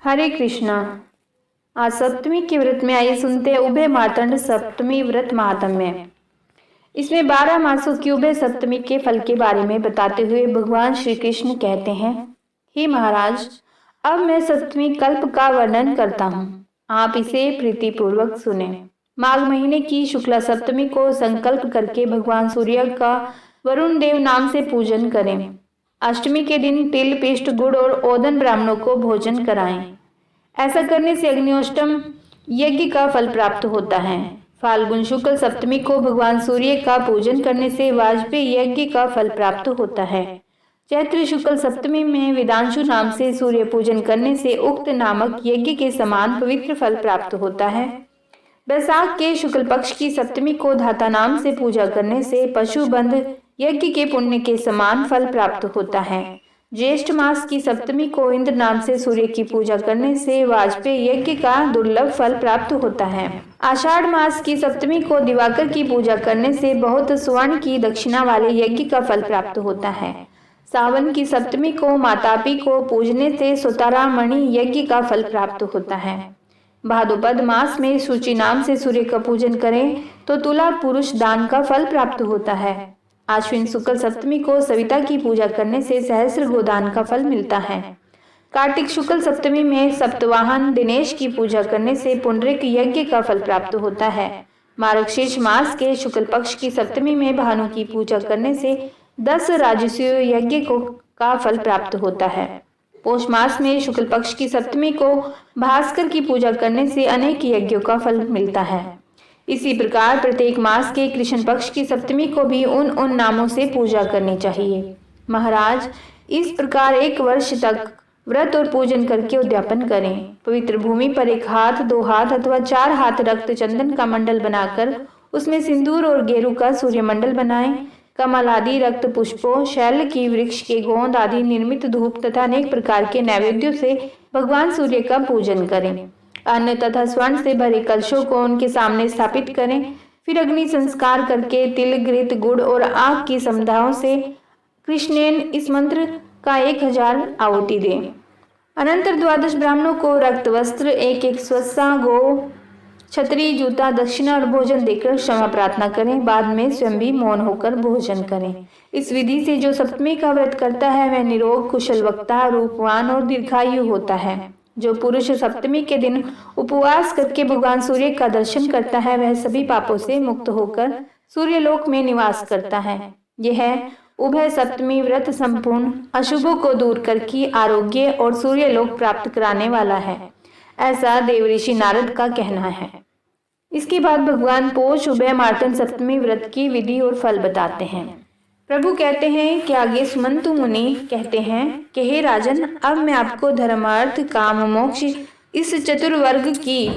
हरे कृष्णा। आज सप्तमी के व्रत में आइए सुनते हैं उभय मार्तंड सप्तमी व्रत महात्म्य। इसमें 12 मासों की उभय सप्तमी के फल के बारे में बताते हुए भगवान श्री कृष्ण कहते हैं, हे महाराज, अब मैं सप्तमी कल्प का वर्णन करता हूँ, आप इसे प्रीतिपूर्वक सुने। माघ महीने की शुक्ला सप्तमी को संकल्प करके भगवान सूर्य का वरुण देव नाम से पूजन करें। अष्टमी के दिन तिल, पिष्ट, गुड़ और ओदन ब्राह्मणों को भोजन कराएं। ऐसा करने से अग्निष्टम यज्ञ का फल प्राप्त होता है। फाल्गुन शुक्ल सप्तमी को भगवान सूर्य का पूजन करने से वाजपेयी यज्ञ का फल प्राप्त होता है। चैत्र शुक्ल सप्तमी में वेदांशु नाम से सूर्य पूजन करने से उक्त नामक यज्ञ के समान पवित्र फल प्राप्त होता है। बैसाख के शुक्ल पक्ष की सप्तमी को धाता नाम से पूजा करने से पशुबंध यज्ञ के पुण्य के समान फल प्राप्त होता है। ज्येष्ठ मास की सप्तमी को इंद्र नाम से सूर्य की पूजा करने से वाजपेयी यज्ञ का दुर्लभ फल प्राप्त होता है। आषाढ़ मास की सप्तमी को दिवाकर की पूजा करने से बहुत स्वर्ण की दक्षिणा वाले यज्ञ का फल प्राप्त होता है। सावन की सप्तमी को मातापी को पूजने से सुतारा मणि यज्ञ का फल प्राप्त होता है। भाद्रपद मास में सूची नाम से सूर्य का पूजन करें तो तुला पुरुष दान का फल प्राप्त होता है। आश्विन शुक्ल सप्तमी को सविता की पूजा करने से सहस्र गोदान का फल मिलता है। कार्तिक शुक्ल सप्तमी में सप्तवाहन दिनेश की पूजा करने से पुंडरिक यज्ञ का फल प्राप्त होता है। मार्गशीर्ष मास के शुक्ल पक्ष की सप्तमी में भानु की पूजा करने से 10 राजसूय यज्ञ का फल प्राप्त होता है। पौष मास में शुक्ल पक्ष की सप्तमी को भास्कर की पूजा करने से अनेक यज्ञों का फल मिलता है। इसी प्रकार प्रत्येक मास के कृष्ण पक्ष की सप्तमी को भी उन नामों से पूजा करनी चाहिए। महाराज, इस प्रकार 1 वर्ष तक व्रत और पूजन करके उद्यापन करें। पवित्र भूमि पर 1 हाथ, 2 हाथ अथवा 4 हाथ रक्त चंदन का मंडल बनाकर उसमें सिंदूर और गेरू का सूर्य मंडल बनाएं। कमल आदि रक्त पुष्पों, शैल की वृक्ष के गोंद आदि निर्मित धूप तथा अनेक प्रकार के नैवेद्यों से भगवान सूर्य का पूजन करें। अन्न तथा स्वर्ण से भरे कलशों को उनके सामने स्थापित करें। फिर अग्नि संस्कार करके तिल, घृत, गुड़ और आग की समुदायों से कृष्णेन इस मंत्र का 1000 आहुति दें। अनंतर 12 ब्राह्मणों को रक्त वस्त्र, 1 स्वस्सा, गो, छतरी, जूता, दक्षिणा और भोजन देकर क्षमा प्रार्थना करें। बाद में स्वयं भी मौन होकर भोजन करें। इस विधि से जो सप्तमी का व्रत करता है वह निरोग, कुशल वक्ता, रूपवान और दीर्घायु होता है। जो पुरुष सप्तमी के दिन उपवास करके भगवान सूर्य का दर्शन करता है वह सभी पापों से मुक्त होकर सूर्यलोक में निवास करता है। यह उभय सप्तमी व्रत संपूर्ण अशुभों को दूर करके आरोग्य और सूर्यलोक प्राप्त कराने वाला है, ऐसा देवऋषि नारद का कहना है। इसके बाद भगवान पोष उभय मार्तंड सप्तमी व्रत की विधि और फल बताते हैं। प्रभु कहते हैं कि आगे सुमंतु मुनि कहते हैं कि हे राजन, अब मैं आपको धर्म, अर्थ, काम, मोक्ष इस चतुर्वर्ग की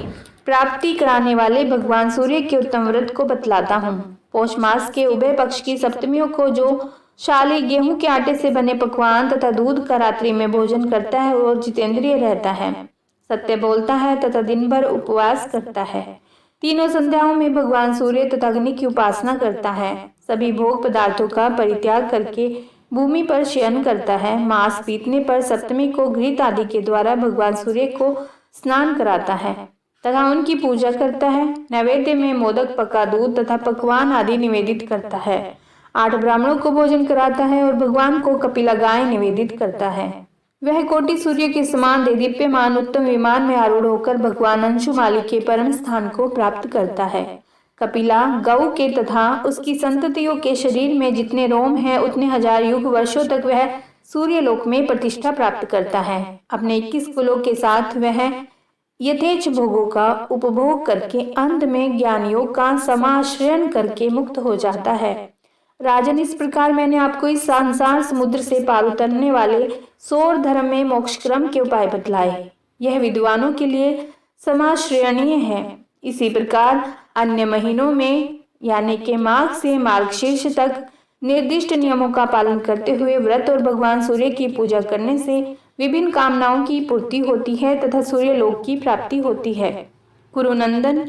प्राप्ति कराने वाले भगवान सूर्य के उत्तम व्रत को बतलाता हूँ। पौष मास के उभय पक्ष की सप्तमियों को जो शाली गेहूं के आटे से बने पकवान तथा दूध का रात्रि में भोजन करता है और जितेंद्रिय रहता है, सत्य बोलता है तथा दिन भर उपवास करता है, तीनों संध्याओं में भगवान सूर्य तथा अग्नि की उपासना करता है, सभी भोग पदार्थों का परित्याग करके भूमि पर शयन करता है, मांस पीतने पर सप्तमी को घृत आदि के द्वारा भगवान सूर्य को स्नान कराता है तथा उनकी पूजा करता है, नैवेद्य में मोदक, पका दूध तथा पकवान आदि निवेदित करता है, 8 ब्राह्मणों को भोजन कराता है और भगवान को कपिला गाय निवेदित करता है। वह कोटि सूर्य के समान देदीप्यमान उत्तम विमान में आरूढ़ होकर भगवान अंशुमाली के परम स्थान को प्राप्त करता है। कपिला गौ के तथा उसकी संततियों के शरीर में जितने रोम हैं उतने 1000 युग वर्षों तक वह सूर्यलोक में प्रतिष्ठा प्राप्त करता है। अपने 21 कुलों के साथ वह यथेच्छ भोगों का उपभोग करके अंत में ज्ञान योग का समाश्रयन करके मुक्त हो जाता है। राजन, इस प्रकार मैंने आपको इस संसार समुद्र से पार उतरने वाले सौर धर्म में मोक्ष क्रम के उपाय बतलाए। यह विद्वानों के लिए समाश्रयणीय है। इसी प्रकार अन्य महीनों में यानी के माघ से मार्गशीर्ष तक निर्दिष्ट नियमों का पालन करते हुए व्रत और भगवान सूर्य की पूजा करने से विभिन्न कामनाओं की पूर्ति होती है तथा सूर्यलोक की प्राप्ति होती है। कुरुनंदन,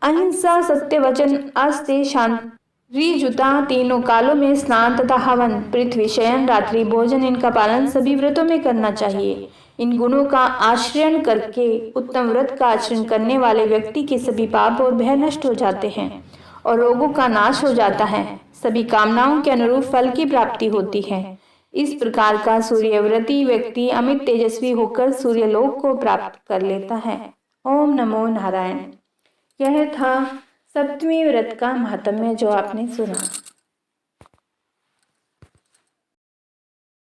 अहिंसा, सत्य वचन, अस्ते, शांति, जुता, तीनों कालों में स्नान तथा हवन, पृथ्वी शयन, रात्रि भोजन, इनका पालन सभी व्रतों में करना चाहिए। इन गुणों का आश्रयण करके उत्तम व्रत का आचरण करने वाले व्यक्ति के सभी पाप और भय नष्ट हो जाते हैं और रोगों का नाश हो जाता है। सभी कामनाओं के अनुरूप फल की प्राप्ति होती है। इस प्रकार का सूर्यव्रती व्यक्ति अमित तेजस्वी होकर सूर्यलोक को प्राप्त कर लेता है। ओम नमो नारायण। यह था सप्तमी व्रत का महात्म्य जो आपने सुना।